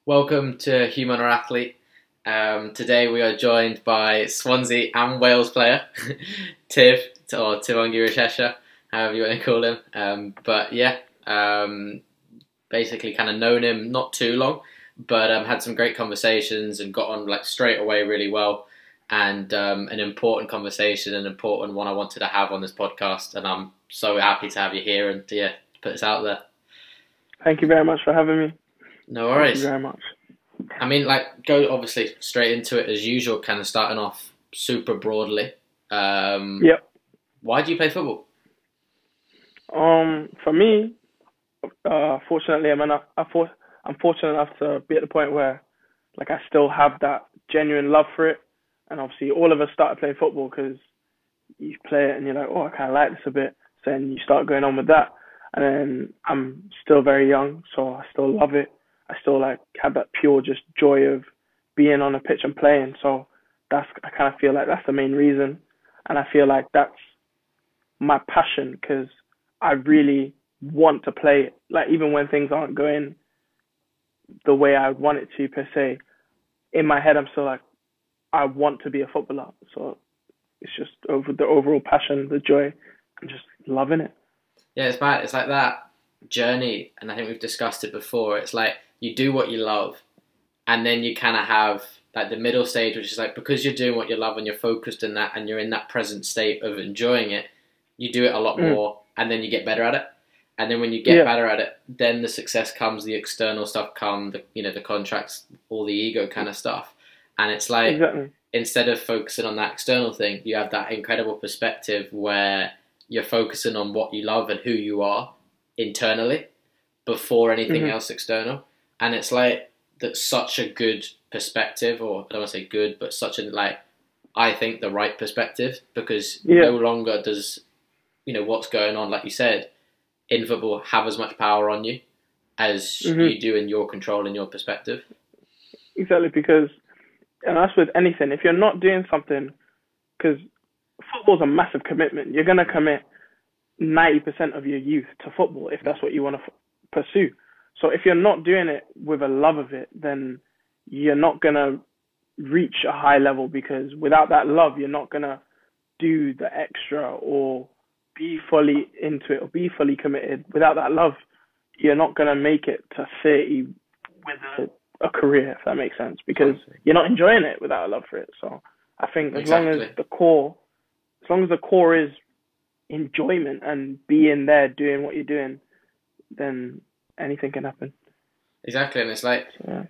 Welcome to Him.Finally. Today we are joined by Swansea and Wales player Tiv or Tivonge Rushesha, however you want to call him. Basically kind of known him not too long, but had some great conversations and got on like straight away really well. And an important conversation, an important one I wanted to have on this podcast, and I'm so happy to have you here and put this out there. Thank you very much for having me. No worries. Thank you very much. I mean, go obviously straight into it as usual, kind of starting off super broadly. Yep. Why do you play football? For me, fortunately, I'm fortunate enough to be at the point where, I still have that genuine love for it. And obviously, all of us started playing football because you play it and you're like, oh, I kind of like this a bit. So then you start going on with that. And then I'm still very young, so I still love it. I still have that pure just joy of being on a pitch and playing. So I kind of feel like that's the main reason. And I feel like that's my passion because I really want to play it. Like even when things aren't going the way I want it to per se, in my head I'm still like, I want to be a footballer. So it's just over the overall passion, the joy, and just loving it. Yeah, it's bad. It's like that journey, and I think we've discussed it before. It's like you do what you love, and then you kind of have like the middle stage, which is like because you're doing what you love and you're focused in that, and you're in that present state of enjoying it, you do it a lot more, and then you get better at it. And then when you get better at it, then the success comes, the external stuff comes, the contracts, all the ego kind of stuff. And it's like, Instead of focusing on that external thing, you have that incredible perspective where you're focusing on what you love and who you are internally before anything else external. And it's like, that's such a good perspective, or I don't want to say good, but such I think the right perspective, because no longer does, what's going on, like you said, in football have as much power on you as you do in your control and your perspective. Exactly, because, and that's with anything, if you're not doing something, because football's a massive commitment. You're going to commit 90% of your youth to football if that's what you want to pursue. So if you're not doing it with a love of it, then you're not going to reach a high level, because without that love, you're not going to do the extra or be fully into it or be fully committed. Without that love, you're not going to make it to 30 with a career, if that makes sense, because you're not enjoying it without a love for it. So I think as long as the core is enjoyment and being there doing what you're doing, then anything can happen. Exactly. And it's like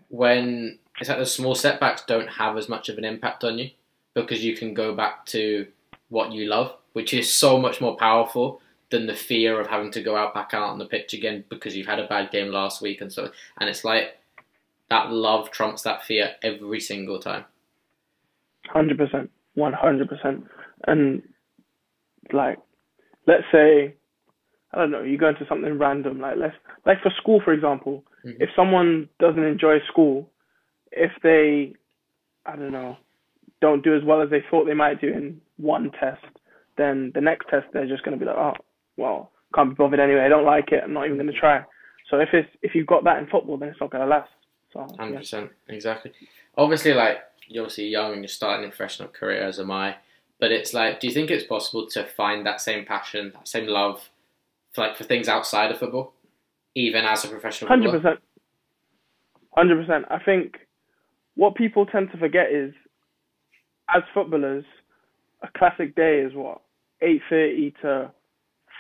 when it's like the small setbacks don't have as much of an impact on you, because you can go back to what you love, which is so much more powerful than the fear of having to go back out on the pitch again because you've had a bad game last week and so. And it's like that love trumps that fear every single time. 100%, 100%. And let's say, I don't know, you go into something random, like for school, for example. If someone doesn't enjoy school, if they, I don't know, don't do as well as they thought they might do in one test, then the next test they're just going to be like, oh, well, can't be bothered anyway. I don't like it. I'm not even going to try. So if you've got that in football, then it's not going to last. So 100%, exactly. Obviously, you're obviously young and you're starting a professional career, as am I. But it's like, do you think it's possible to find that same passion, that same love, for things outside of football, even as a professional footballer? 100%. I think what people tend to forget is, as footballers, a classic day is what, 8:30 to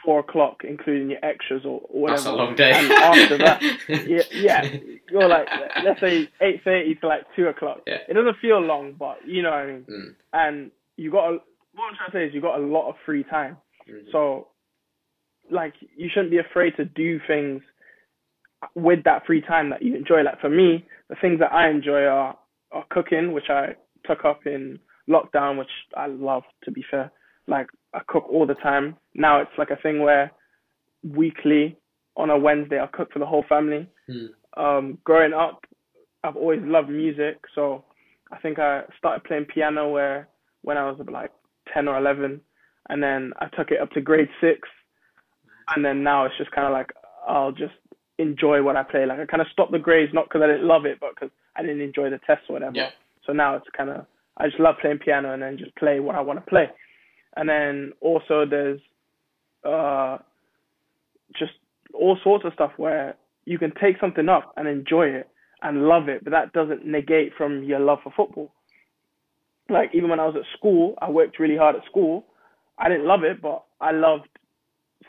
4 o'clock, including your extras or whatever. That's a long day. And after that, you're let's say 8:30 to 2 o'clock. Yeah. It doesn't feel long, but you know what I mean. And what I'm trying to say is you got a lot of free time. So you shouldn't be afraid to do things with that free time that you enjoy. For me, the things that I enjoy are cooking, which I took up in lockdown, which I love, to be fair. I cook all the time. Now it's a thing where weekly on a Wednesday I'll cook for the whole family. Growing up, I've always loved music, so I think I started playing piano when I was 10 or 11, and then I took it up to grade 6, and then now it's just kind of I'll just enjoy what I play. Like I kind of stopped the grades not because I didn't love it, but because I didn't enjoy the tests or whatever. Yeah. So now it's kind of I just love playing piano and then just play what I want to play. And then also there's just all sorts of stuff where you can take something up and enjoy it and love it, but that doesn't negate from your love for football. Like even when I was at school, I worked really hard at school. I didn't love it, but I loved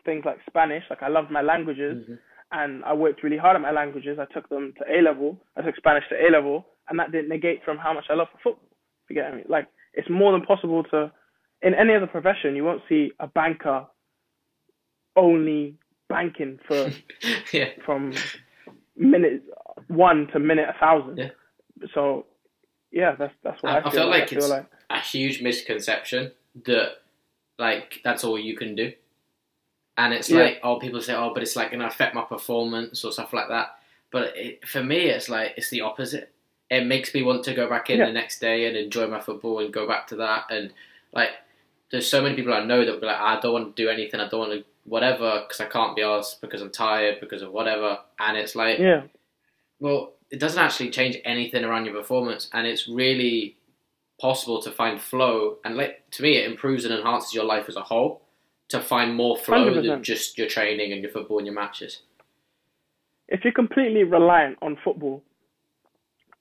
things like Spanish. Like I loved my languages, and I worked really hard at my languages. I took them to A level. I took Spanish to A level, and that didn't negate from how much I love for football. You get me? Like it's more than possible to, in any other profession, you won't see a banker only banking for from minute 1 to minute 1,000. Yeah. So yeah, that's what I feel. I feel like I feel it's like a huge misconception that like that's all you can do. And it's like, people say, but it's like going to affect my performance or stuff like that. But for me, it's like, it's the opposite. It makes me want to go back in the next day and enjoy my football and go back to that. And like, there's so many people I know that will be like, I don't want to do anything. I don't want to whatever because I can't be asked because I'm tired, because of whatever. And it's like, well, it doesn't actually change anything around your performance. And it's really possible to find flow. And like, to me, it improves and enhances your life as a whole. To find more flow 100%. than just your training and your football and your matches. If you're completely reliant on football,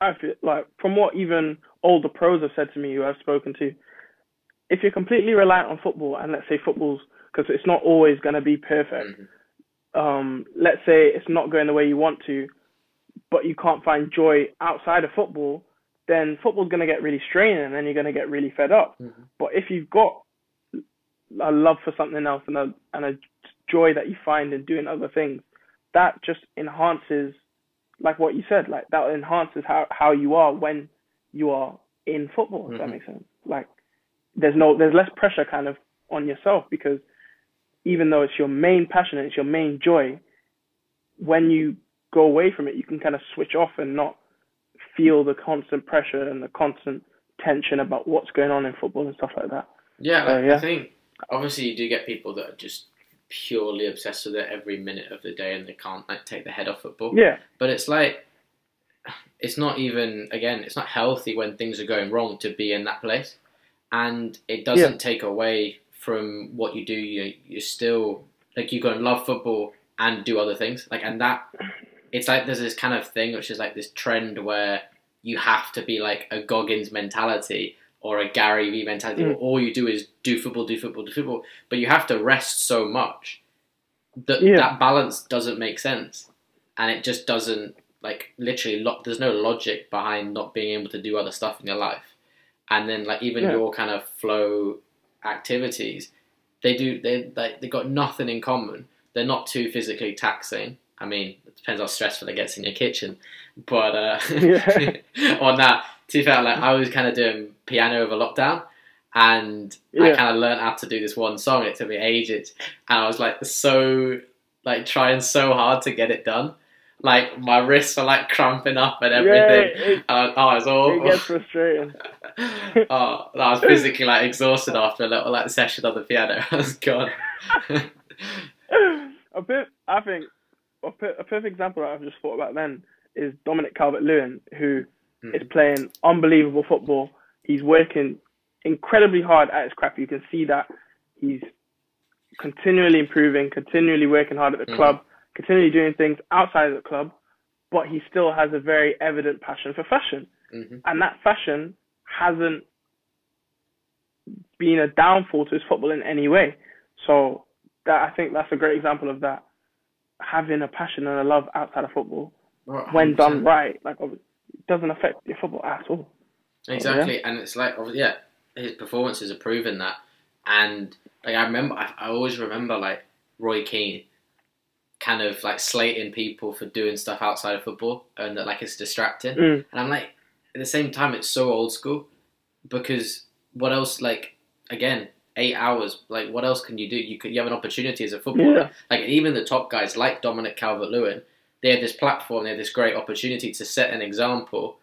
I feel like from what even older pros have said to me who I've spoken to, if you're completely reliant on football, and let's say football's, because it's not always going to be perfect, let's say it's not going the way you want to, but you can't find joy outside of football, then football's going to get really straining and then you're going to get really fed up. But if you've got a love for something else and a joy that you find in doing other things, that just enhances, like what you said, like that enhances how you are when you are in football, if that makes sense. Like there's less pressure kind of on yourself, because even though it's your main passion and it's your main joy, when you go away from it, you can kind of switch off and not feel the constant pressure and the constant tension about what's going on in football and stuff like that. I think obviously you do get people that are just purely obsessed with it every minute of the day and they can't like take their head off football. Yeah. But it's like, it's not even, again, it's not healthy when things are going wrong to be in that place. And it doesn't take away from what you do. You're still, like, you go and love football and do other things. Like, and that, it's like there's this kind of thing which is like this trend where you have to be like a Goggins mentality or a Gary Vee mentality, where all you do is do football, do football, do football. But you have to rest so much that that balance doesn't make sense. And it just doesn't, like, literally, there's no logic behind not being able to do other stuff in your life. And then, like, even your kind of flow activities, they got nothing in common. They're not too physically taxing. I mean, it depends how stressful it gets in your kitchen. But on that, to be fair, like, I was kind of doing piano over lockdown, and I kind of learned how to do this one song. It took me ages, and I was like trying so hard to get it done. Like my wrists were like cramping up and everything. It was awful. It gets frustrating. I was physically like exhausted after a little like session on the piano. I was gone. A perfect example that I've just thought about then is Dominick Calvert-Lewin, who is playing unbelievable football. He's working incredibly hard at his craft. You can see that he's continually improving, continually working hard at the club, continually doing things outside of the club, but he still has a very evident passion for fashion. And that fashion hasn't been a downfall to his football in any way. So I think that's a great example of that. Having a passion and a love outside of football, when done right, like, it doesn't affect your football at all. Exactly, and it's like, his performances are proving that. And like I always remember like Roy Keane kind of like slating people for doing stuff outside of football and that like it's distracting. And I'm like, at the same time, it's so old school, because what else? Like, again, 8 hours. Like, what else can you do? You have an opportunity as a footballer. Like, even the top guys like Dominick Calvert-Lewin, they have this platform, they have this great opportunity to set an example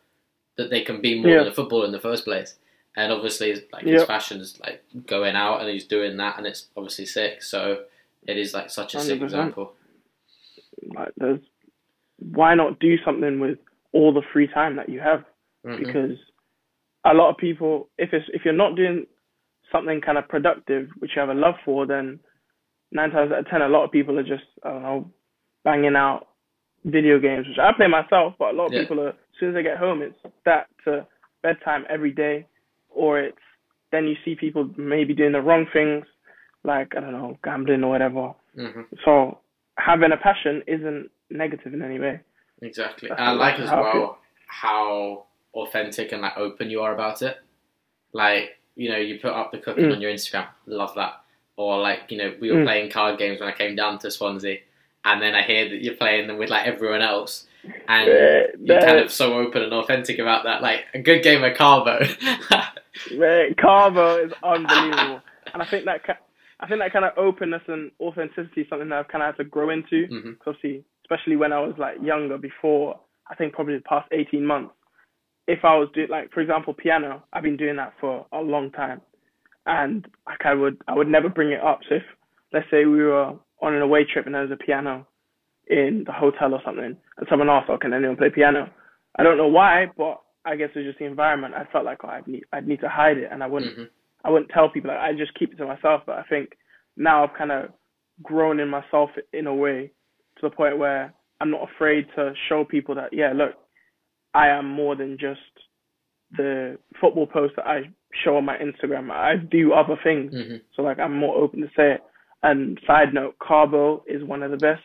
that they can be more than a footballer in the first place. And obviously, like, his fashion's like going out, and he's doing that, and it's obviously sick. So it is like such a 100%. Sick example. Like, there's why not do something with all the free time that you have? Mm-hmm. Because a lot of people, if you're not doing something kind of productive, which you have a love for, then 9 times out of 10, a lot of people are just, I don't know, banging out video games, which I play myself, but a lot of Yeah. people are, as soon as they get home, it's that to bedtime every day, or it's, then you see people maybe doing the wrong things, like, I don't know, gambling or whatever. Mm-hmm. So having a passion isn't negative in any way. Exactly. That's And I like that's as how I feel. well how authentic and like open you are about it. Like, you know, you put up the cooking on your Instagram. Love that. Or like, you know, we were playing card games when I came down to Swansea, and then I hear that you're playing them with like everyone else, and you're kind of so open and authentic about that. Like a good game of Carbo. Carvo is unbelievable, and I think that kind of openness and authenticity is something that I've kind of had to grow into. Mm-hmm. Cause obviously, especially when I was like younger, before I think probably the past 18 months, if I was doing like, for example, piano, I've been doing that for a long time, and like I would never bring it up. So if, let's say, we were on an away trip and there was a piano in the hotel or something, and someone asked, "Oh, can anyone play piano?" I don't know why, but I guess it was just the environment. I felt like, oh, I'd need to hide it, and Mm-hmm. I wouldn't tell people. Like, I just keep it to myself. But I think now I've kind of grown in myself in a way to the point where I'm not afraid to show people that, yeah, look, I am more than just the football post that I show on my Instagram. I do other things. Mm-hmm. So like I'm more open to say it. And side note, Carbo is one of the best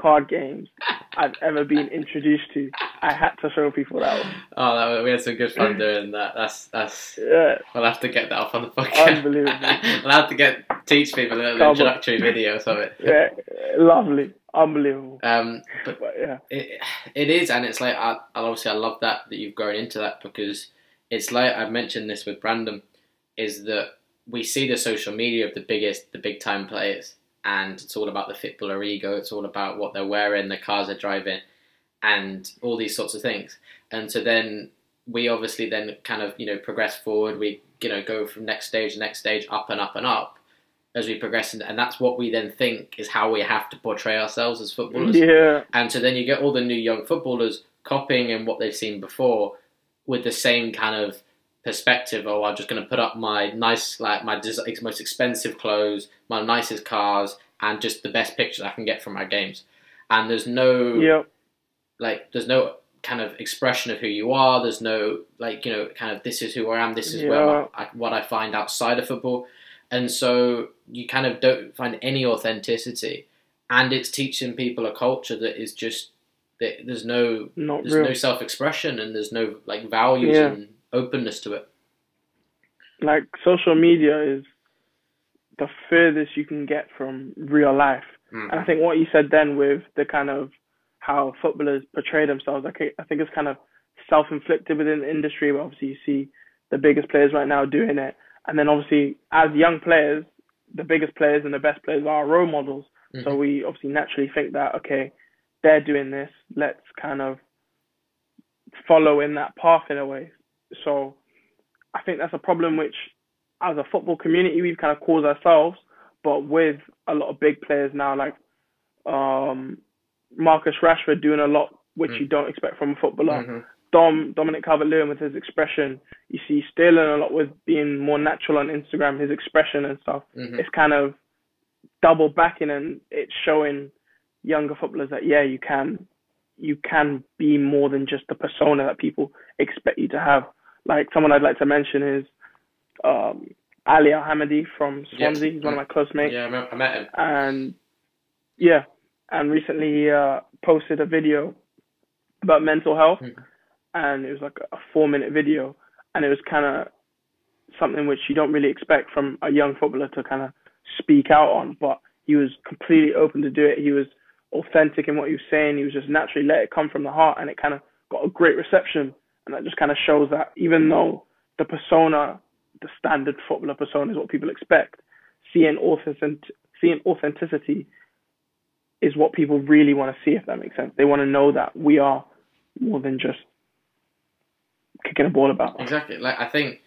card games I've ever been introduced to. I had to show people that one. Oh, we had some good fun doing that. That's. Yeah. We'll have to get that up on the podcast. Unbelievable. We'll have to teach people a little Carbo. introductory video of it. Yeah, lovely, unbelievable. But yeah, it is, and it's like I love that you've grown into that, because it's like I've mentioned this with Brandon, is that we see the social media of the big time players, and it's all about the footballer ego. It's all about what they're wearing, the cars they're driving, and all these sorts of things. And so then we obviously then kind of, you know, progress forward. We, you know, go from next stage, up and up and up as we progress, and that's what we then think is how we have to portray ourselves as footballers. yeah, And so then you get all the new young footballers copying in what they've seen before with the same kind of perspective. Oh, I'm just going to put up my nice, like my most expensive clothes, my nicest cars, and just the best pictures I can get from my games. And there's no, there's no kind of expression of who you are. There's no, like, you know, kind of this is who I am. This is what I find outside of football. And so you kind of don't find any authenticity, and it's teaching people a culture that is just that there's no self-expression, and there's no like values and openness to it. Like social media is the furthest you can get from real life. Mm-hmm. And I think what you said then with the kind of how footballers portray themselves, I think it's kind of self-inflicted within the industry. But obviously you see the biggest players right now doing it. And then obviously, as young players, the biggest players and the best players are role models. Mm-hmm. So we obviously naturally think that, okay, they're doing this, let's kind of follow in that path in a way. So I think that's a problem which, as a football community, we've kind of caused ourselves, but with a lot of big players now, like Marcus Rashford doing a lot which you don't expect from a footballer. Mm-hmm. Dominick Calvert-Lewin with his expression. You see Sterling a lot with being more natural on Instagram, his expression and stuff. Mm-hmm. It's kind of double backing, and it's showing younger footballers that, yeah, you can be more than just the persona that people expect you to have. Like someone I'd like to mention is Ali Al-Hamadi from Swansea. He's one of my close mates. Yeah, I met him. And recently he posted a video about mental health. Mm-hmm. And it was like a 4-minute video, and it was kind of something which you don't really expect from a young footballer to kind of speak out on, but he was completely open to do it. He was authentic in what he was saying. He was just naturally let it come from the heart, and it kind of got a great reception. And that just kind of shows that even though the persona, the standard footballer persona is what people expect, seeing authenticity is what people really want to see, if that makes sense. They want to know that we are more than just kicking a ball about. Exactly. Like I think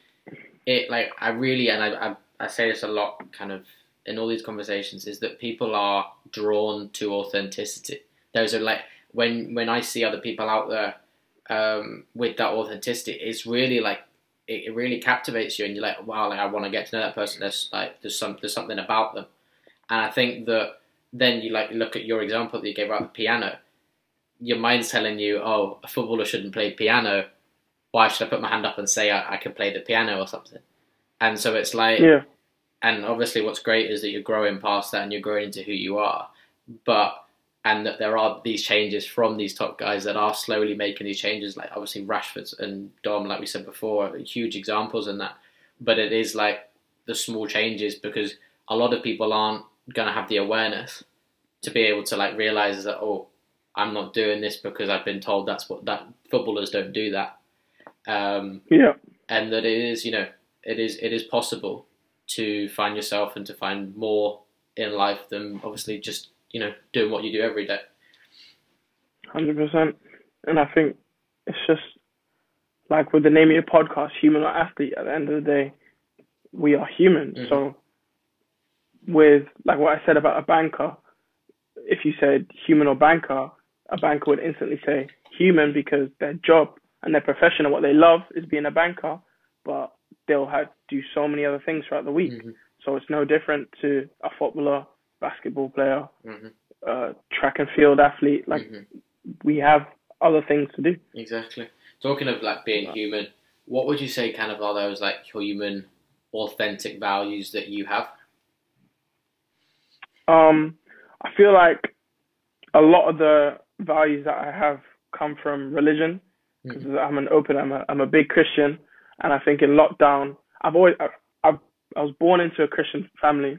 it. Like I really, and I say this a lot, kind of in all these conversations, is that people are drawn to authenticity. There's when I see other people out there with that authenticity, it's really like it really captivates you, and you're like, wow, like I want to get to know that person. There's something about them, and I think that then you like look at your example that you gave about the piano. Your mind's telling you, oh, a footballer shouldn't play piano. Why should I put my hand up and say I can play the piano or something? And so it's like, Yeah. And obviously what's great is that you're growing past that and you're growing into who you are. And that there are these changes from these top guys that are slowly making these changes, like obviously Rashford and Dom, like we said before, are huge examples in that. But it is like the small changes, because a lot of people aren't going to have the awareness to be able to like realize that, oh, I'm not doing this because I've been told that footballers don't do that. Yeah. And that it is, it is possible to find yourself and to find more in life than obviously just, doing what you do every day. 100%. And I think it's just like with the name of your podcast, Human or Athlete, at the end of the day, we are human. Mm-hmm. So with like what I said about a banker, if you said human or banker, a banker would instantly say human, because their job and their profession and what they love is being a banker, but they'll have to do so many other things throughout the week. Mm-hmm. So it's no different to a footballer, basketball player, Mm-hmm. Track and field athlete. Like, Mm-hmm. we have other things to do. Exactly. Talking of like being human, what would you say kind of are those like human, authentic values that you have? I feel like a lot of the values that I have come from religion, because I'm a big Christian, and I think in lockdown, I was born into a Christian family,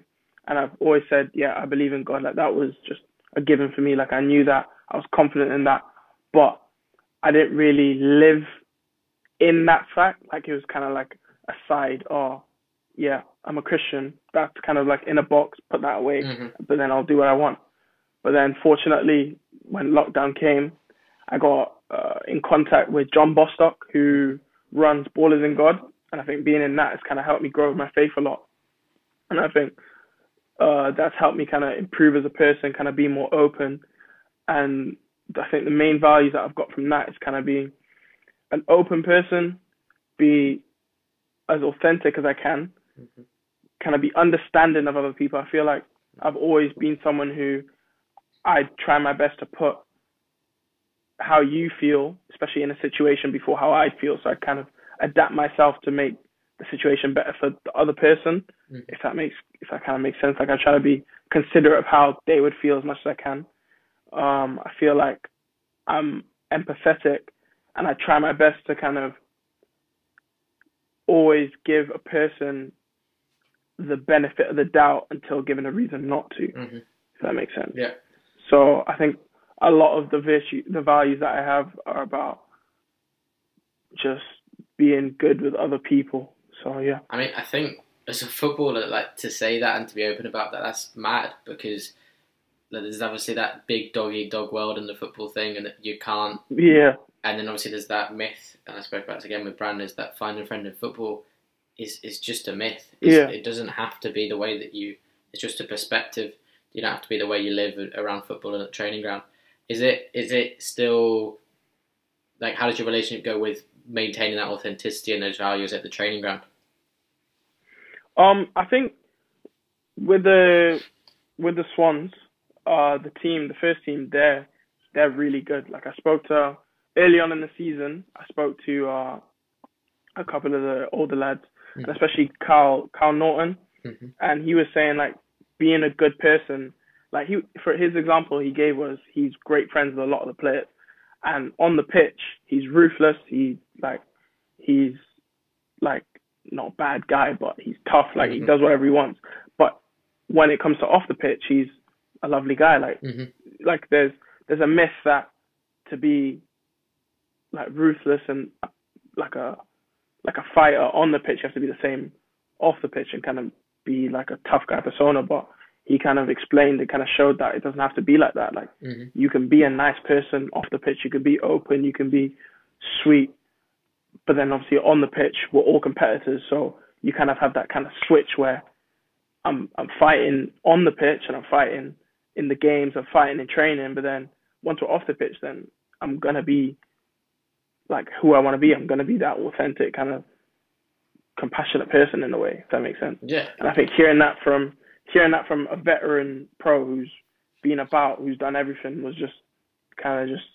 and I've always said, yeah, I believe in God. Like, that was just a given for me. Like, I knew that, I was confident in that, but I didn't really live in that fact. Like, it was kind of like a side, oh, yeah, I'm a Christian. That's kind of like in a box, put that away, but then I'll do what I want. But then fortunately, when lockdown came, I got in contact with John Bostock, who runs Ballers in God. And I think being in that has kind of helped me grow my faith a lot. And I think that's helped me kind of improve as a person, kind of be more open. And I think the main values that I've got from that is kind of being an open person, be as authentic as I can, kind of be understanding of other people. I feel like I've always been someone who I try my best to put how you feel, especially in a situation, before how I feel. So I kind of adapt myself to make the situation better for the other person, if that kind of makes sense. Like, I try to be considerate of how they would feel as much as I can. I feel like I'm empathetic, and I try my best to kind of always give a person the benefit of the doubt until given a reason not to, if that makes sense. Yeah. So I think a lot of the values that I have are about just being good with other people. So yeah. I mean, I think as a footballer, like, to say that and to be open about that, that's mad, because there's obviously that big dog eat dog world in the football thing, and that you can't. Yeah. And then obviously there's that myth, and I spoke about this again with Brandon, is that finding a friend in football is just a myth. It doesn't have to be the way that you. It's just a perspective. You don't have to be the way you live around football and at the training ground. Is it still, like, how does your relationship go with maintaining that authenticity and those values at the training ground? I think with the Swans, the first team, they're really good. Like, I spoke to early on in the season, I spoke to a couple of the older lads, and especially Carl Norton, and he was saying, like, being a good person, like, for his example he gave was he's great friends with a lot of the players, and on the pitch he's ruthless. He's not a bad guy, but he's tough. Like, he does whatever he wants. But when it comes to off the pitch, he's a lovely guy. Like there's a myth that to be like ruthless and like a fighter on the pitch, you have to be the same off the pitch and kind of be like a tough guy persona. But he kind of explained and kind of showed that it doesn't have to be like that. Like, you can be a nice person off the pitch, you can be open, you can be sweet, but then obviously on the pitch we're all competitors, so you kind of have that kind of switch where I'm fighting on the pitch and I'm fighting in the games, I'm fighting in training, but then once we're off the pitch, then I'm gonna be like who I want to be. I'm gonna be that authentic kind of compassionate person in a way, if that makes sense. Yeah. And I think hearing that from a veteran pro who's been about, who's done everything, was just kind of just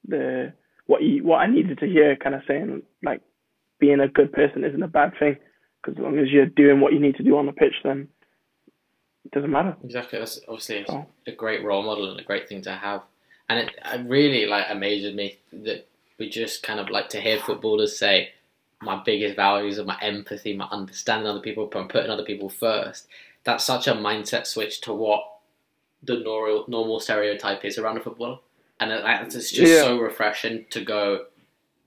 the what I needed to hear, kind of saying like being a good person isn't a bad thing, because as long as you're doing what you need to do on the pitch, then it doesn't matter. Exactly. That's obviously a great role model and a great thing to have. And it really like amazes me that we just kind of like to hear footballers say, my biggest values are my empathy, my understanding other people, I'm putting other people first. That's such a mindset switch to what the normal stereotype is around a footballer. And it's just so refreshing to go,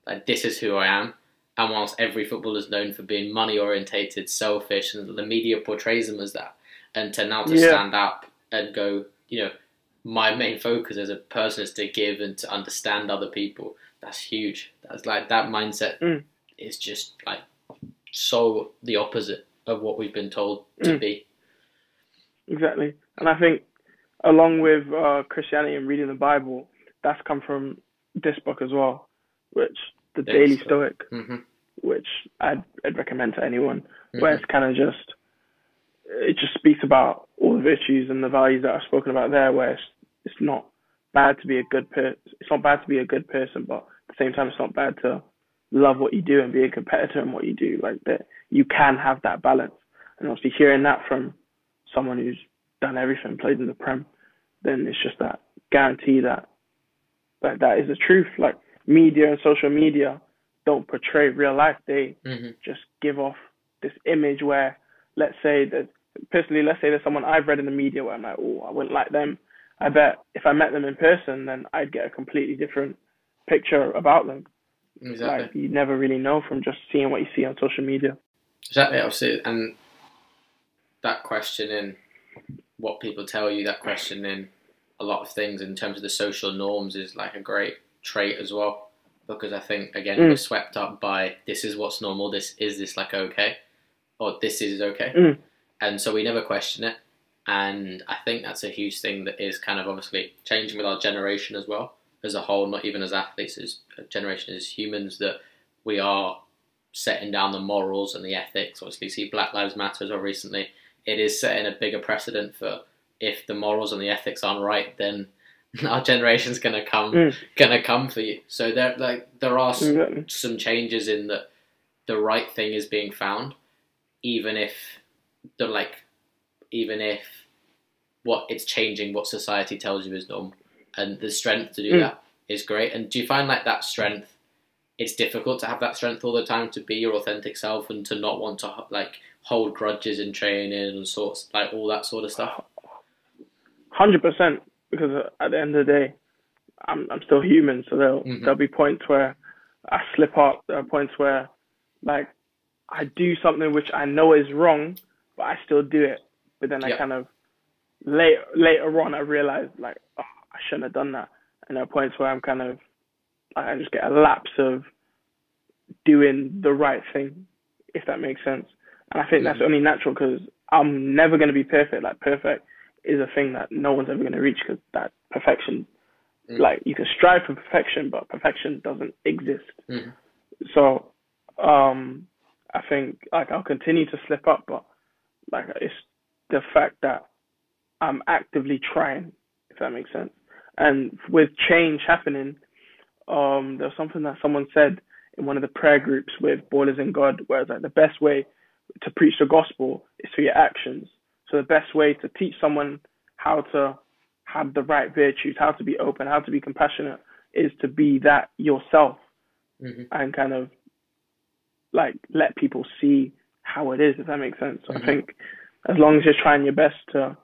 like, this is who I am. And whilst every footballer is known for being money-orientated, selfish, and the media portrays them as that, and to stand up and go, you know, my main focus as a person is to give and to understand other people. That's huge. That's like, that mindset is just like so the opposite of what we've been told to be. Exactly. And I think along with Christianity and reading the Bible, that's come from this book as well, which the Daily Stoic, which I'd recommend to anyone, where it's kind of it just speaks about all the virtues and the values that I've spoken about there, where it's not bad to be a good person. It's not bad to be a good person, but at the same time, it's not bad to love what you do and be a competitor in what you do. Like that, you can have that balance. And obviously, hearing that from someone who's done everything, played in the Prem, then it's just that guarantee that that is the truth. Like media and social media don't portray real life. They just give off this image where, let's say there's someone I've read in the media where I'm like, oh, I wouldn't like them. I bet if I met them in person, then I'd get a completely different picture about them. Exactly. Like you never really know from just seeing what you see on social media. Exactly, obviously, and that questioning what people tell you, that questioning a lot of things in terms of the social norms is like a great trait as well, because I think again we're swept up by this is what's normal, this like okay, or this is okay, and so we never question it. And I think that's a huge thing that is kind of obviously changing with our generation as well, as a whole, not even as athletes, as a generation, as humans, that we are setting down the morals and the ethics. Obviously, you see Black Lives Matter as well recently. It is setting a bigger precedent for if the morals and the ethics aren't right, then our generation's gonna come for you. So there are some changes in that the right thing is being found, even if what it's changing what society tells you is normal, and the strength to do that is great. And do you find like that strength, it's difficult to have that strength all the time to be your authentic self and to not want to like hold grudges in training and sorts, like all that sort of stuff? 100%, because at the end of the day, I'm still human, so there'll be points where I slip up. There are points where like I do something which I know is wrong, but I still do it. But then I kind of later on I realize like, oh, I shouldn't have done that. And there are points where I'm kind of like, I just get a lapse of doing the right thing, if that makes sense. And I think that's only natural because I'm never going to be perfect. Like perfect is a thing that no one's ever going to reach, because that perfection, like you can strive for perfection, but perfection doesn't exist. So I think like I'll continue to slip up, but like it's the fact that I'm actively trying, if that makes sense. And with change happening, there's something that someone said in one of the prayer groups with Ballers in God, where it's like the best way to preach the gospel is through your actions. So the best way to teach someone how to have the right virtues, how to be open, how to be compassionate, is to be that yourself and kind of like let people see how it is, if that makes sense. So I think as long as you're trying your best to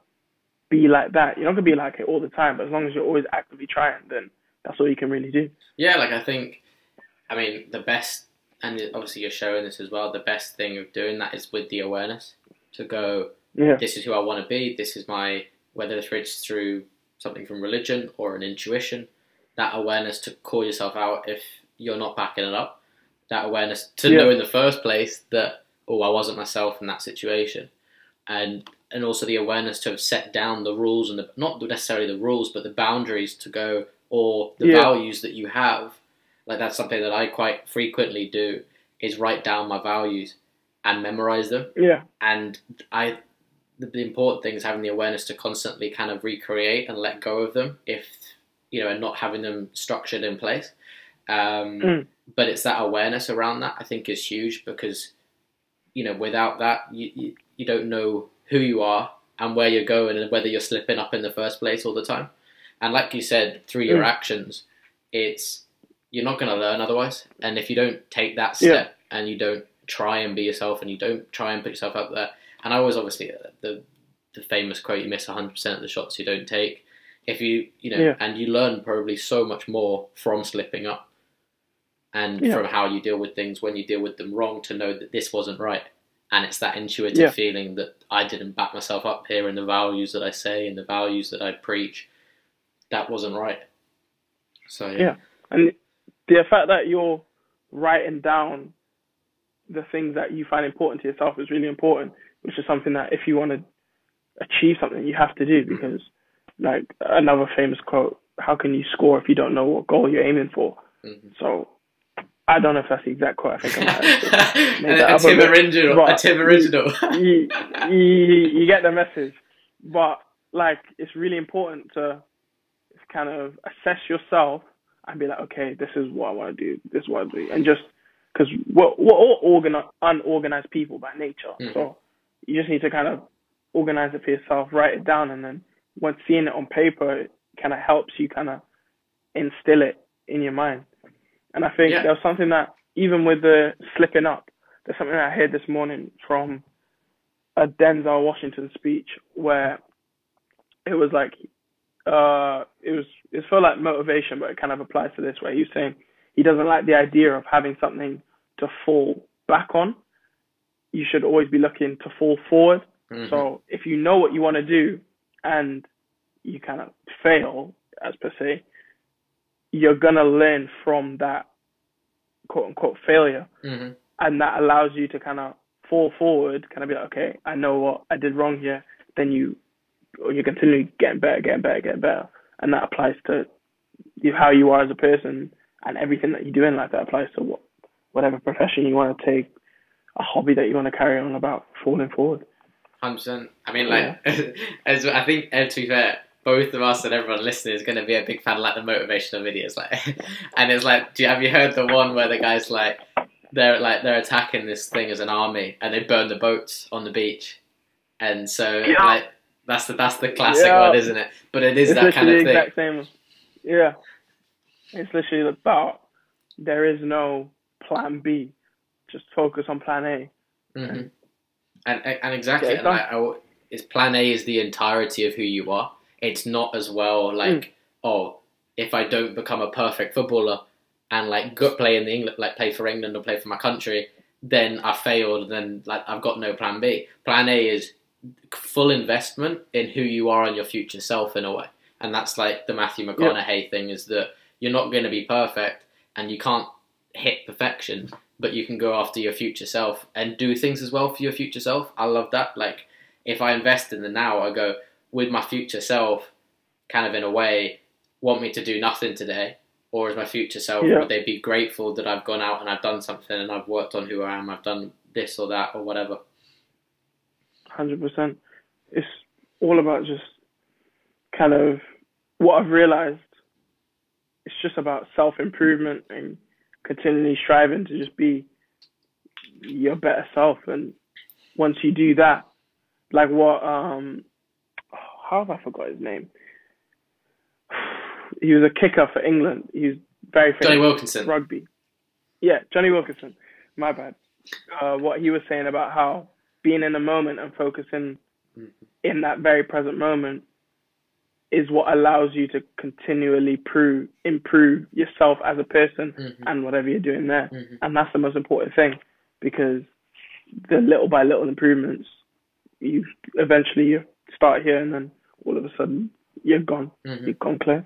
be like that, you're not going to be like it all the time, but as long as you're always actively trying, then that's all you can really do. Yeah, like I mean, the best, and obviously you're showing this as well, the best thing of doing that is with the awareness, to go, this is who I want to be, this is my, whether it's through something from religion or an intuition, that awareness to call yourself out if you're not backing it up, that awareness to know in the first place that, oh, I wasn't myself in that situation, and also the awareness to have set down the rules, and not necessarily the rules, but the boundaries to go, or the values that you have. Like that's something that I quite frequently do, is write down my values and memorize them. Yeah. And the important thing is having the awareness to constantly kind of recreate and let go of them, if and not having them structured in place. But it's that awareness around that I think is huge, because without that you don't know who you are and where you're going and whether you're slipping up in the first place all the time. And like you said, through your actions, you're not going to learn otherwise. And if you don't take that step and you don't try and be yourself and you don't try and put yourself out there, and I was obviously the famous quote, you miss 100% of the shots you don't take. If and you learn probably so much more from slipping up and from how you deal with things when you deal with them wrong, to know that this wasn't right. And it's that intuitive feeling that I didn't back myself up here in the values that I say and the values that I preach. That wasn't right. So and the fact that you're writing down the things that you find important to yourself is really important, which is something that if you want to achieve something, you have to do, because like another famous quote, how can you score if you don't know what goal you're aiming for? So I don't know if that's the exact quote. I think I might have a Tiv original. you get the message. But like, it's really important to kind of assess yourself and be like, okay, this is what I want to do. This is what I do. And just because we're all unorganized people by nature. So you just need to kind of organize it for yourself, write it down, and then once seeing it on paper, it kind of helps you kind of instill it in your mind. And I think there was something that, even with the slipping up, there's something I heard this morning from a Denzel Washington speech where it was like, it's for like motivation, but it kind of applies to this, where he's saying he doesn't like the idea of having something to fall back on. You should always be looking to fall forward. So if you know what you want to do and you kind of fail, as per se, you're going to learn from that quote unquote failure. And that allows you to kind of fall forward, kind of be like, okay, I know what I did wrong here. Then you continue getting better. And that applies to how you are as a person, and everything that you do in life. That applies to whatever profession you want to take, a hobby that you want to carry on about, falling forward. 100%. I mean, as I think, to be fair, both of us and everyone listening is going to be a big fan of like the motivational videos, and it's like, have you heard the one where the guy's like they're attacking this thing as an army and they burn the boats on the beach, and so like that's the classic one, isn't it? But it's that kind of thing. Exact same. Yeah, it's literally about there is no plan B, just focus on plan A. And exactly, and is plan A is the entirety of who you are. It's not as well like, if I don't become a perfect footballer and like play in England, like play for England or play for my country, then I failed. Then like I've got no plan B. Plan A is full investment in who you are and your future self in a way. And that's like the Matthew McConaughey thing, is that you're not going to be perfect and you can't hit perfection, but you can go after your future self and do things as well for your future self. I love that. Like, if I invest in the now, I go, with my future self, kind of in a way, want me to do nothing today? Or is my future self, would they be grateful that I've gone out and I've done something and I've worked on who I am, I've done this or that or whatever? 100%. It's all about just kind of what I've realized. It's just about self-improvement and continually striving to just be your better self. And once you do that, like what, how have I forgot his name? He was a kicker for England. He was very famous. Johnny Wilkinson. Rugby. Yeah, Johnny Wilkinson. My bad. What he was saying about how being in the moment and focusing in that very present moment is what allows you to continually improve yourself as a person and whatever you're doing there. And that's the most important thing, because the little by little improvements, you start here and then all of a sudden you're gone. You've gone clear.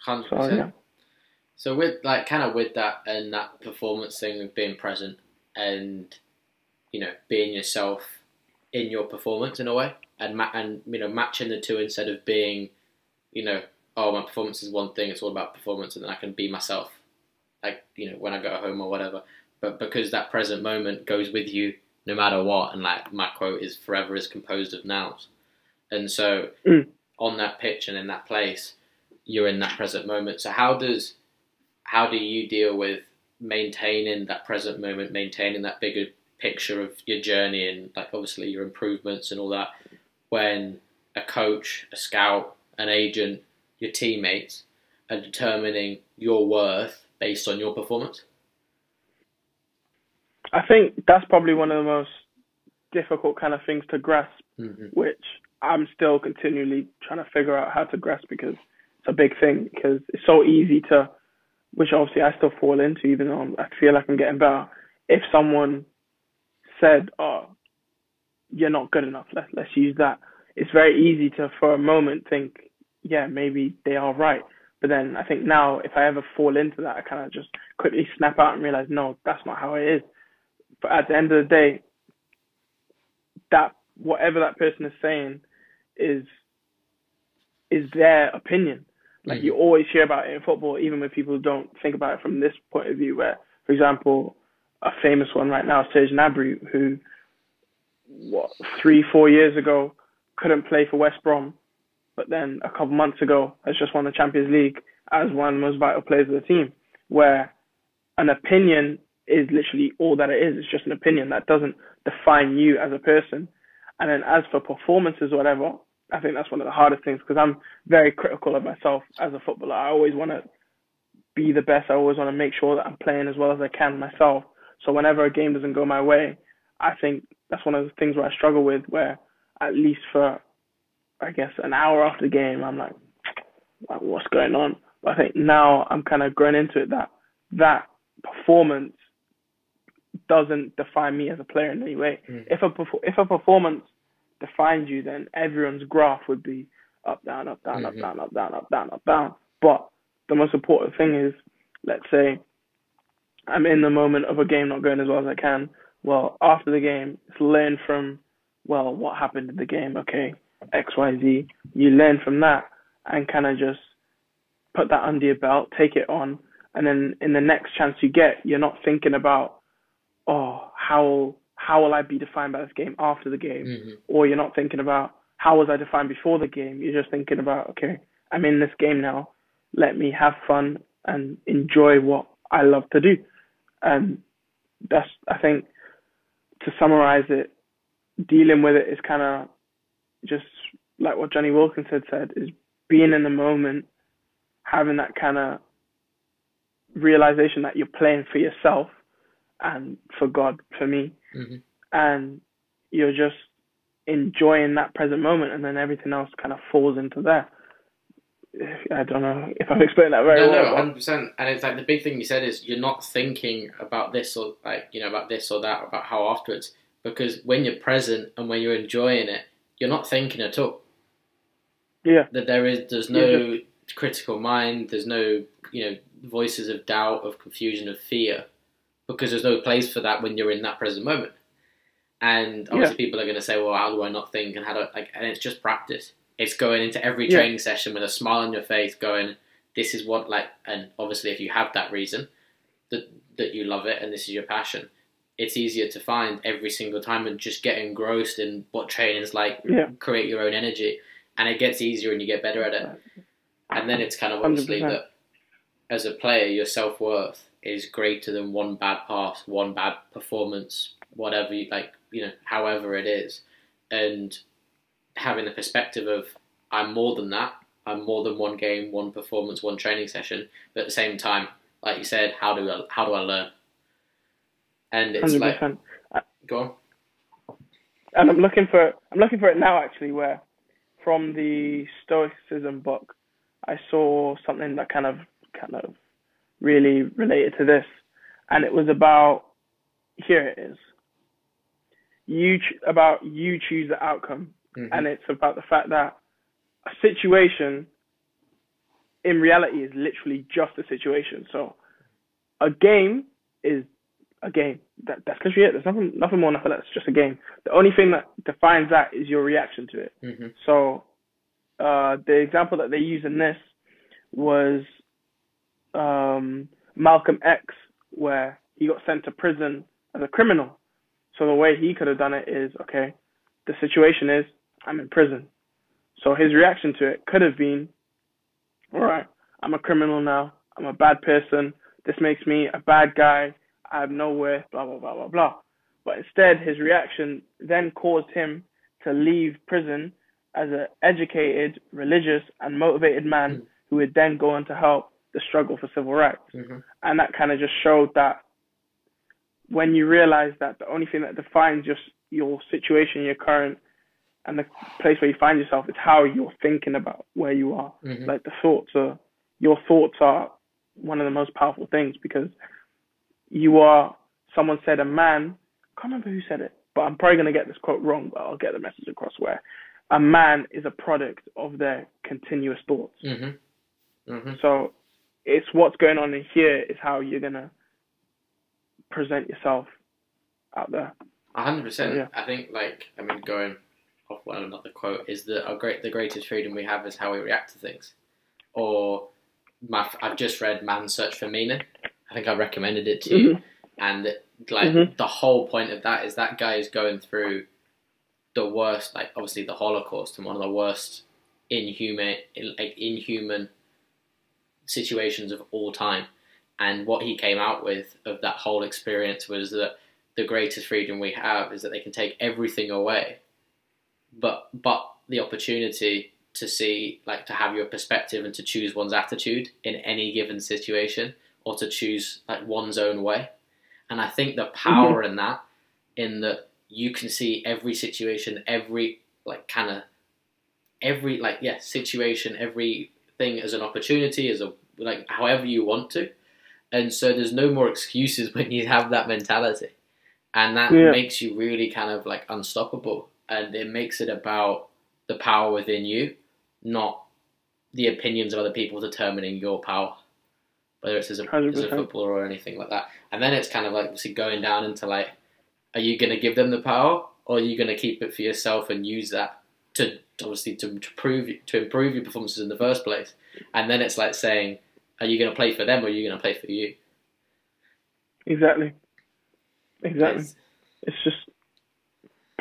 100%. So with like kind of with that and that performance thing of being present and being yourself in your performance in a way, and matching the two instead of being oh, my performance is one thing, it's all about performance, and then I can be myself, like, when I go home or whatever. But because that present moment goes with you no matter what, and like my quote is, forever is composed of nows. And so on that pitch and in that place, you're in that present moment. So how do you deal with maintaining that present moment, maintaining that bigger picture of your journey and like obviously your improvements and all that, when a coach, a scout, an agent, your teammates are determining your worth based on your performance? I think that's probably one of the most difficult kind of things to grasp, which I'm still continually trying to figure out how to grasp, because it's a big thing, because it's so easy to, which obviously I still fall into, even though I feel like I'm getting better. If someone said, oh, you're not good enough, let's use that, it's very easy to, for a moment, think, yeah, maybe they are right. But then I think now, if I ever fall into that, I kind of just quickly snap out and realize, no, that's not how it is. But at the end of the day, that whatever that person is saying is their opinion. Like you always hear about it in football, even when people don't think about it from this point of view, where, for example, a famous one right now, Serge Gnabry, who, 3-4 years ago couldn't play for West Brom, but then a couple months ago has just won the Champions League as one of the most vital players of the team, where an opinion is literally all that it is. It's just an opinion that doesn't define you as a person. And then as for performances or whatever, I think that's one of the hardest things, because I'm very critical of myself as a footballer. I always want to be the best. I always want to make sure that I'm playing as well as I can myself. So whenever a game doesn't go my way, I think that's one of the things where I struggle with, where at least for, I guess, an hour after the game, I'm like, what's going on? But I think now I'm kind of grown into it, that performance doesn't define me as a player in any way. If a performance defines you, then everyone's graph would be up, down, up, down, up, down, up, down, up, down, up, down. But the most important thing is, let's say I'm in the moment of a game not going as well as I can. Well, after the game, it's learn from, well, what happened in the game? Okay, X, Y, Z. You learn from that and kind of just put that under your belt, take it on, and then in the next chance you get, you're not thinking about, oh, how will I be defined by this game after the game? Or you're not thinking about, how was I defined before the game? You're just thinking about, okay, I'm in this game now. Let me have fun and enjoy what I love to do. And that's, I think, to summarize it, dealing with it is kind of just like what Johnny Wilkins had said, is being in the moment, having that kind of realization that you're playing for yourself and for God, for me, and you're just enjoying that present moment, and then everything else kind of falls into there. I don't know if I've explained that very well. No, 100%. And it's like the big thing you said is you're not thinking about this or about this or that, about how afterwards, because when you're present and when you're enjoying it, you're not thinking at all. Yeah. That there's no critical mind, there's no voices of doubt, of confusion, of fear, because there's no place for that when you're in that present moment. And obviously people are going to say, well, how do I not think, and how do and it's just practice. It's going into every training session with a smile on your face, going, this is what, and obviously if you have that reason that you love it and this is your passion, it's easier to find every single time and just get engrossed in what training's like, create your own energy, and it gets easier and you get better at it. And then it's kind of obviously 100%. That as a player, your self-worth is greater than one bad pass, one bad performance, whatever however it is. And having the perspective of, I'm more than that. I'm more than one game, one performance, one training session. But at the same time, like you said, how do I learn? And it's 100%. Go on. And I'm looking for it now, actually, where from the Stoicism book, I saw something that kind of really related to this, and it was about, here it is. You choose the outcome. And it's about the fact that a situation in reality is literally just a situation. So a game is a game. That's literally it. There's nothing more, nothing less. It's just a game. The only thing that defines that is your reaction to it. So the example that they use in this was Malcolm X, where he got sent to prison as a criminal. So the way he could have done it is, okay, the situation is I'm in prison. So his reaction to it could have been, all right, I'm a criminal now. I'm a bad person. This makes me a bad guy. I have no worth, blah, blah, blah, blah, blah. But instead, his reaction then caused him to leave prison as an educated, religious, and motivated man who would then go on to help the struggle for civil rights. And that kind of just showed that when you realize that the only thing that defines your situation, your current, and the place where you find yourself is how you're thinking about where you are. Like your thoughts are one of the most powerful things, because someone said a man, I can't remember who said it, but I'm probably going to get this quote wrong, but I'll get the message across, where a man is a product of their continuous thoughts. So it's what's going on in here is how you're going to present yourself out there. 100%. Yeah. I think, going off one another quote is that the greatest freedom we have is how we react to things. Or I've just read Man's Search for Meaning. I think I recommended it to you. And the whole point of that is that guy is going through the worst, obviously the Holocaust, and one of the worst inhuman situations of all time. And what he came out with of that whole experience was that the greatest freedom we have is that they can take everything away, but the opportunity to see, to have your perspective and to choose one's attitude in any given situation, or to choose one's own way. And I think the power in that you can see every situation, situation, everything as an opportunity, as however you want to. And so there's no more excuses when you have that mentality. And that makes you really kind of unstoppable. And it makes it about the power within you, not the opinions of other people determining your power, whether it's as a footballer or anything like that. And then it's kind of obviously going down into are you going to give them the power, or are you going to keep it for yourself and use that to improve your performances in the first place? And then it's saying, are you going to play for them, or are you going to play for you? Exactly. It's just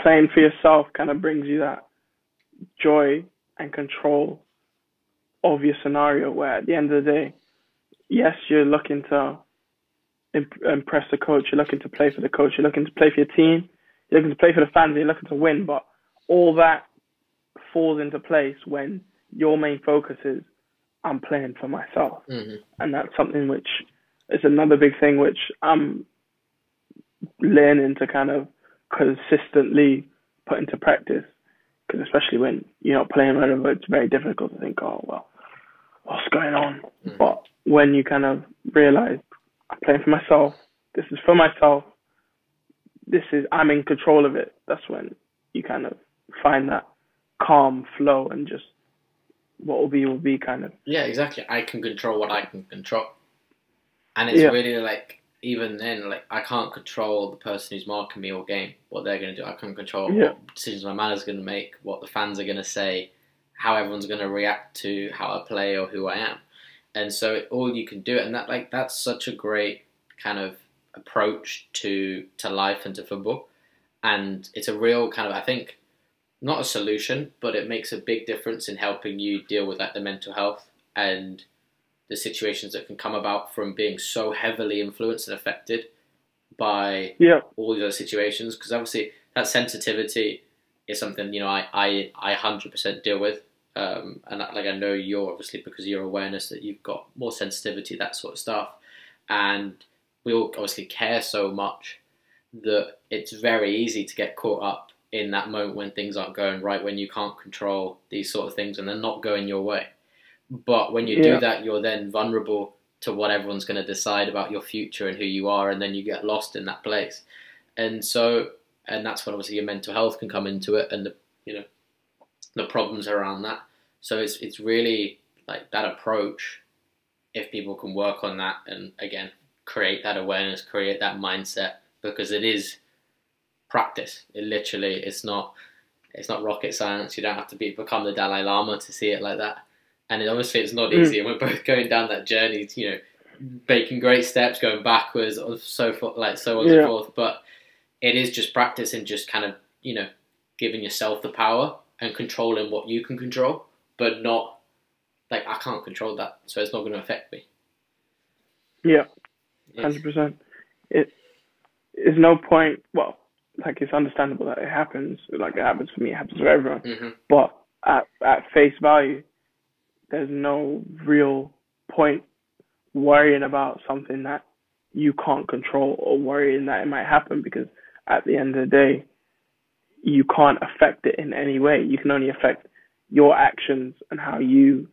playing for yourself kind of brings you that joy and control of your scenario, where at the end of the day, yes, you're looking to impress the coach, you're looking to play for the coach, you're looking to play for your team, you're looking to play for the fans, you're looking to win, but all that falls into place when your main focus is, I'm playing for myself. And that's something which is another big thing which I'm learning to kind of consistently put into practice, because especially when you're not playing whatever, it's very difficult to think, oh, well, what's going on? But when you kind of realize, I'm playing for myself, this is for myself, I'm in control of it, that's when you kind of find that calm flow, and just what will be kind of. Yeah, exactly. I can control what I can control. And it's really even then, I can't control the person who's marking me all game, what they're going to do. I can't control what decisions my manager's going to make, what the fans are going to say, how everyone's going to react to how I play or who I am. And so all you can do, and that's such a great kind of approach to life and to football. And it's a real kind of, I think, not a solution, but it makes a big difference in helping you deal with the mental health and the situations that can come about from being so heavily influenced and affected by all these other situations. Because obviously that sensitivity is something, I 100% deal with. And I know you're obviously, because of your awareness that you've got more sensitivity, that sort of stuff. And we all obviously care so much that it's very easy to get caught up in that moment when things aren't going right, when you can't control these sort of things and they're not going your way. But when you do that, you're then vulnerable to what everyone's going to decide about your future and who you are, and then you get lost in that place. And that's when obviously your mental health can come into it, and the problems around that. So it's really that approach, if people can work on that and again create that awareness, create that mindset, because it is practice. It's not rocket science. You don't have to become the Dalai Lama to see it like that. and obviously it's not easy, and we're both going down that journey, making great steps, going backwards, or so forth, like so on and so forth. But it is just practice and just kind of, giving yourself the power and controlling what you can control, but not like I can't control that, so it's not going to affect me. Yeah, 100%. It is no point. Well, like it's understandable that it happens. Like it happens for me, it happens for everyone. Mm-hmm. But at face value, there's no real point worrying about something that you can't control or worrying that it might happen, because at the end of the day, you can't affect it in any way. You can only affect your actions and how you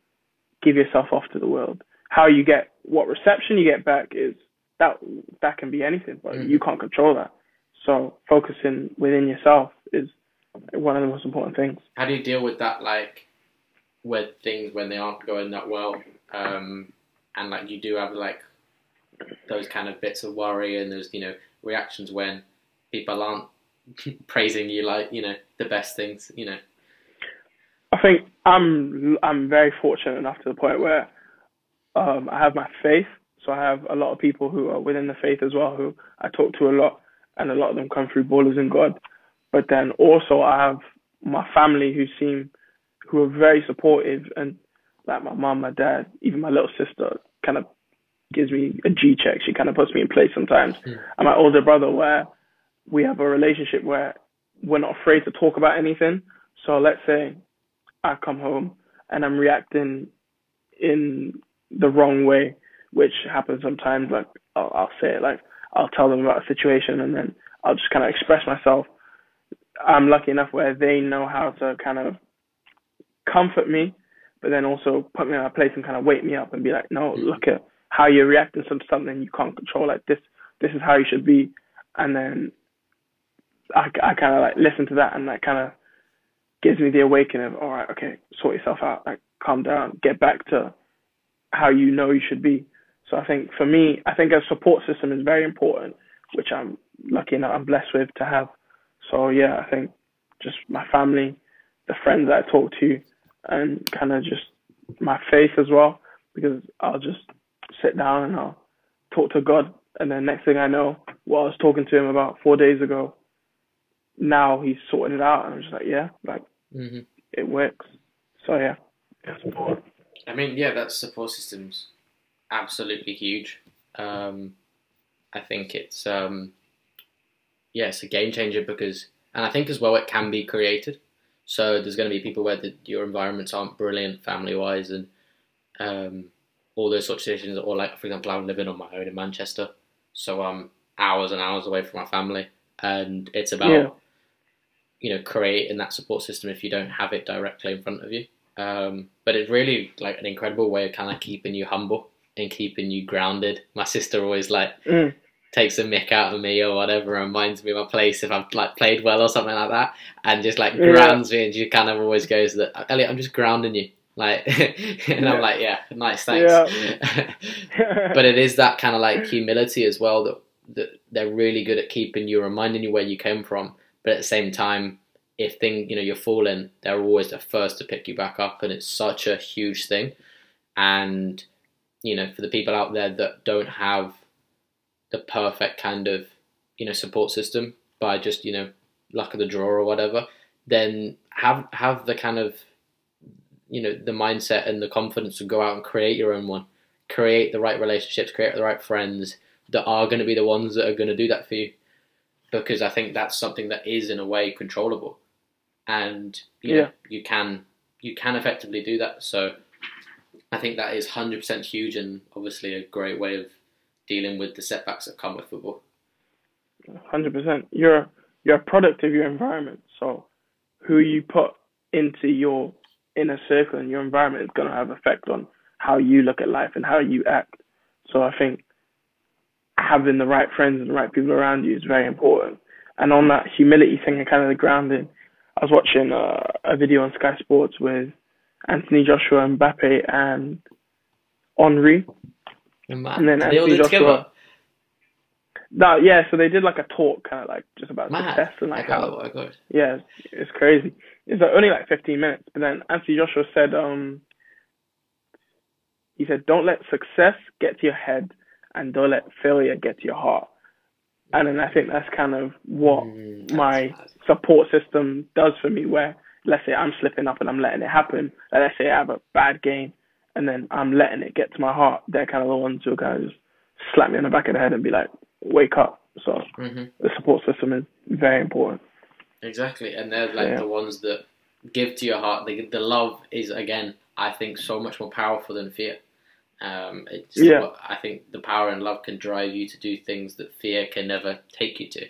give yourself off to the world. How you get, what reception you get back is that can be anything, but you can't control that. So focusing within yourself is one of the most important things. How do you deal with that, like with things when they aren't going that well, and like you do have like those kind of bits of worry and those reactions when people aren't praising you like the best things? I think I'm very fortunate enough to the point where I have my faith. So I have a lot of people who are within the faith as well, who I talk to a lot, and a lot of them come through Ballers in God. But then also I have my family who are very supportive, and like my mom, my dad, even my little sister kind of gives me a G check. She kind of puts me in place sometimes. And my older brother, where we have a relationship where we're not afraid to talk about anything. So let's say I come home and I'm reacting in the wrong way, which happens sometimes. Like I'll say it, like I'll tell them about a situation and then I'll just kind of express myself. I'm lucky enough where they know how to kind of comfort me, but then also put me in a place and kind of wake me up and be like, no, look at how you're reacting to something you can't control. Like this is how you should be. And then I kind of like listen to that, and that kind of gives me the awakening of, all right, okay, sort yourself out, like calm down, get back to how you should be. So I think for me, I think a support system is very important, which I'm lucky enough, I'm blessed with to have. So yeah, I think just my family, the friends that I talk to, and kind of just my faith as well, because I'll just sit down and I'll talk to God, and then next thing I know, what I was talking to him about 4 days ago, now he's sorting it out, and I'm just like, yeah, like it works. So yeah, it's important. I mean, yeah, that support system's absolutely huge. I think it's it's a game changer because, and I think as well it can be created. So there's going to be people where your environments aren't brilliant family-wise, and all those sorts of situations. Or like, for example, I'm living on my own in Manchester, so I'm hours and hours away from my family, and it's about creating that support system if you don't have it directly in front of you. But it's really like an incredible way of kind of keeping you humble and keeping you grounded. My sister always takes a mick out of me or whatever, and reminds me of my place if I've like played well or something like that, and just like grounds me, and she kind of always goes that, Elliot, I'm just grounding you, like, and I'm like, yeah, nice, thanks. But it is that kind of like humility as well that they're really good at keeping you, reminding you where you came from, but at the same time, if you're falling, they're always the first to pick you back up, and it's such a huge thing. And for the people out there that don't have the perfect kind of support system by just luck of the draw or whatever, then have the kind of the mindset and the confidence to go out and create your own one, create the right relationships, create the right friends that are going to be the ones that are going to do that for you, because I think that's something that is in a way controllable, and you can effectively do that. So I think that is 100% huge, and obviously a great way of dealing with the setbacks that come with football. 100%. You're a product of your environment. So who you put into your inner circle and your environment is going to have effect on how you look at life and how you act. So I think having the right friends and the right people around you is very important. And on that humility thing and kind of the grounding, I was watching a video on Sky Sports with Anthony Joshua, Mbappe, and Henry. And then Anthony Joshua. No, yeah, so they did like a talk, kind of like just about success and like how. Yeah, it's crazy. It's like only like 15 minutes, but then Anthony Joshua said, he said, don't let success get to your head, and don't let failure get to your heart. And then I think that's kind of what my support system does for me, where let's say I'm slipping up and I'm letting it happen. Like, let's say I have a bad game and then I'm letting it get to my heart. They're kind of the ones who kind of just slap me on the back of the head and be like, wake up. So the support system is very important. Exactly. And they're like the ones that give to your heart. The love is, again, I think, so much more powerful than fear. I think the power in love can drive you to do things that fear can never take you to.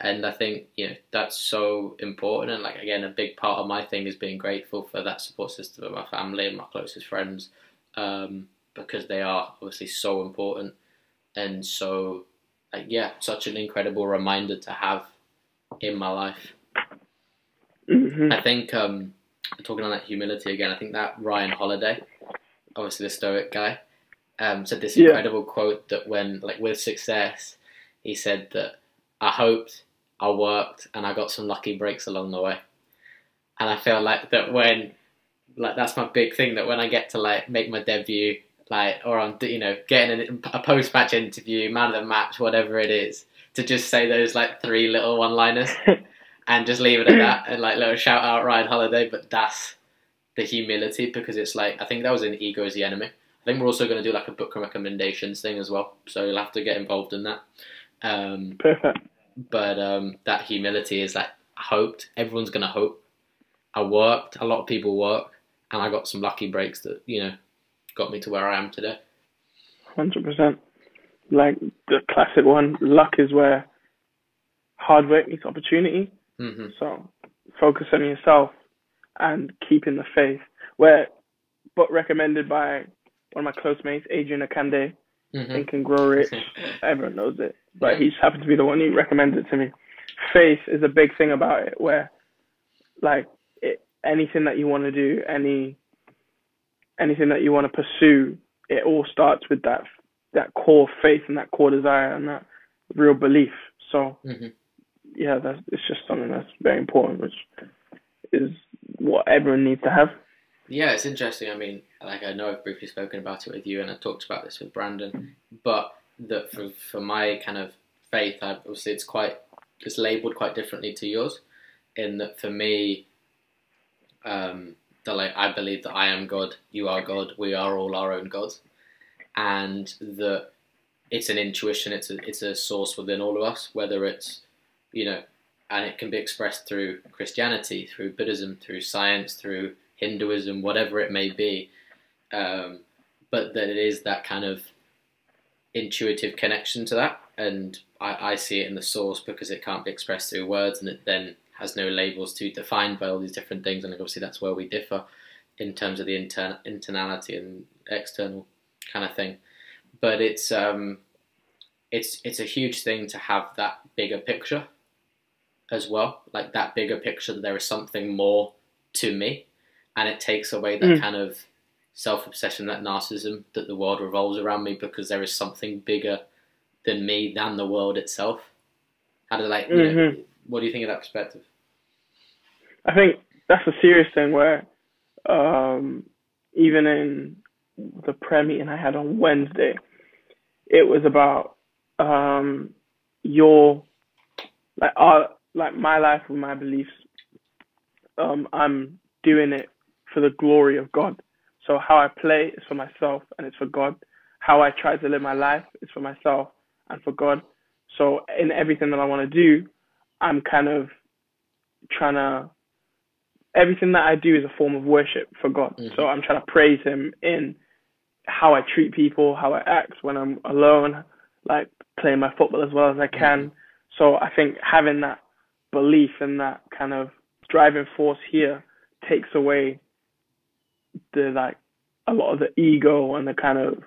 And I think, that's so important. And like, again, a big part of my thing is being grateful for that support system of my family and my closest friends, because they are obviously so important. And so, such an incredible reminder to have in my life. I think, talking on that humility again, I think that Ryan Holiday, obviously the Stoic guy, said this incredible quote that when, like, with success, he said that I hoped, I worked, and I got some lucky breaks along the way. And I feel like that when, like, that's my big thing, that when I get to, like, make my debut, like, or I'm, getting a post-match interview, man of the match, whatever it is, to just say those, like, 3 little one-liners and just leave it at that, and, like, little shout out Ryan Holiday, but that's the humility, because it's like, I think that was in Ego is the Enemy. I think we're also going to do like a book recommendations thing as well, so you'll have to get involved in that. Perfect. But that humility is like, I hoped, everyone's going to hope. I worked, a lot of people work, and I got some lucky breaks that, got me to where I am today. 100%. Like the classic one, luck is where hard work meets opportunity. So focus on yourself and keeping the faith. Where book recommended by one of my close mates, Adrian Akande, Think and Grow Rich. Everyone knows it, but he's happened to be the one who recommended it to me. Faith is a big thing about it, where like anything that you want to do, anything that you want to pursue, it all starts with that core faith and that core desire and that real belief. So it's just something that's very important, which is what everyone needs to have. Yeah, it's interesting. I mean, like, I know I've briefly spoken about it with you, and I talked about this with Brandon, but that for my kind of faith, obviously it's labelled quite differently to yours, in that for me, I believe that I am God, you are God, we are all our own gods, and that it's an intuition, it's a source within all of us, whether it's, and it can be expressed through Christianity, through Buddhism, through science, through Hinduism, whatever it may be, but that it is that kind of intuitive connection to that, and I see it in the source because it can't be expressed through words, and it then has no labels to define by all these different things, and obviously that's where we differ in terms of the internality and external kind of thing. But it's a huge thing to have that bigger picture as well, like that bigger picture that there is something more to me, and it takes away that kind of self-obsession, that narcissism, that the world revolves around me because there is something bigger than me, than the world itself. How do what do you think of that perspective? I think that's a serious thing where even in the prayer meeting I had on Wednesday, it was about my life and my beliefs. I'm doing it for the glory of God. So how I play is for myself and it's for God. How I try to live my life is for myself and for God. So in everything that I want to do, I'm kind of everything that I do is a form of worship for God. So I'm trying to praise him in how I treat people, how I act when I'm alone, like playing my football as well as I can. So I think having that belief and that kind of driving force here takes away a lot of the ego and the kind of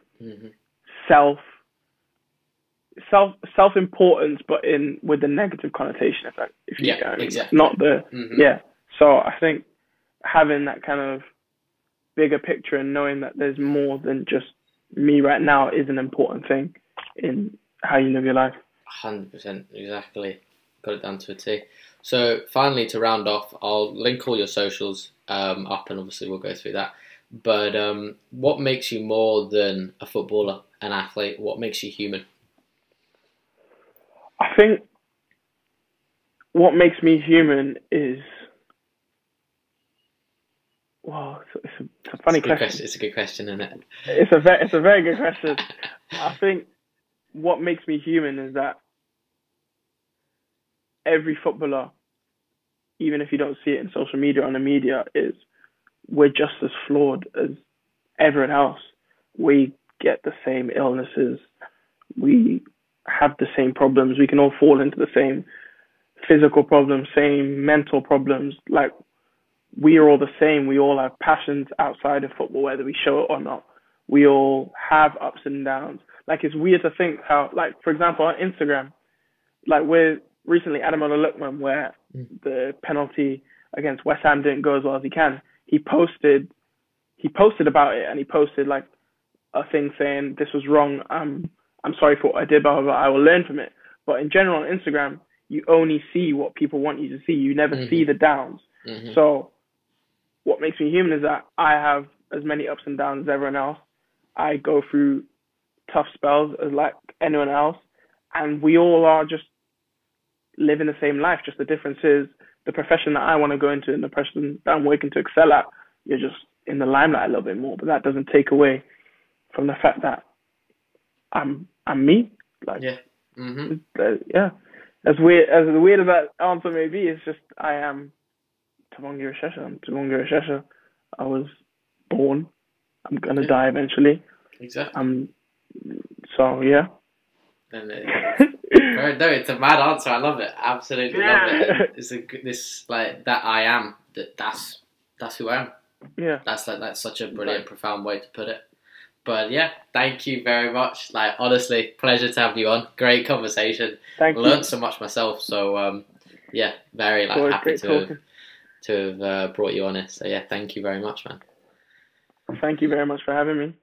self-importance, but with the negative connotation, if you get what I mean. Exactly. Not the So I think having that kind of bigger picture and knowing that there's more than just me right now is an important thing in how you live your life. 100%, exactly. Got it down to a T. So finally, to round off, I'll link all your socials up, and obviously we'll go through that. But what makes you more than a footballer, an athlete? What makes you human? I think what makes me human is, well, it's a funny question. It's a good question, isn't it? It's a very good question. I think what makes me human is that every footballer, even if you don't see it in social media or in the media, is we're just as flawed as everyone else. We get the same illnesses. We have the same problems. We can all fall into the same physical problems, same mental problems. Like, we are all the same. We all have passions outside of football, whether we show it or not. We all have ups and downs. Like, it's weird to think how, like, for example, on Instagram, like, we're recently Ademola Lookman, where the penalty against West Ham didn't go as well as he can. He posted about it, and he posted like a thing saying this was wrong. I'm sorry for what I did, blah blah blah. I will learn from it. But in general, on Instagram, you only see what people want you to see. You never see the downs. So what makes me human is that I have as many ups and downs as everyone else. I go through tough spells as like anyone else, and we all are just living the same life. Just the difference is the profession that I want to go into and the profession that I'm working to excel at. You're just in the limelight a little bit more, but that doesn't take away from the fact that I'm me. Like, Yeah. Yeah. As weird as that answer may be, it's just I am Tivonge Rushesha. I'm Tivonge Rushesha. I was born. I'm gonna die eventually. Exactly. So yeah. And no, it's a mad answer. I love it. Absolutely love it. It's this like that I am. That's who I am. Yeah. That's such a brilliant, profound way to put it. But yeah, thank you very much. Like, honestly, pleasure to have you on. Great conversation. Thank you. Learned so much myself. So yeah, very happy to have brought you on it. So yeah, thank you very much, man. Thank you very much for having me.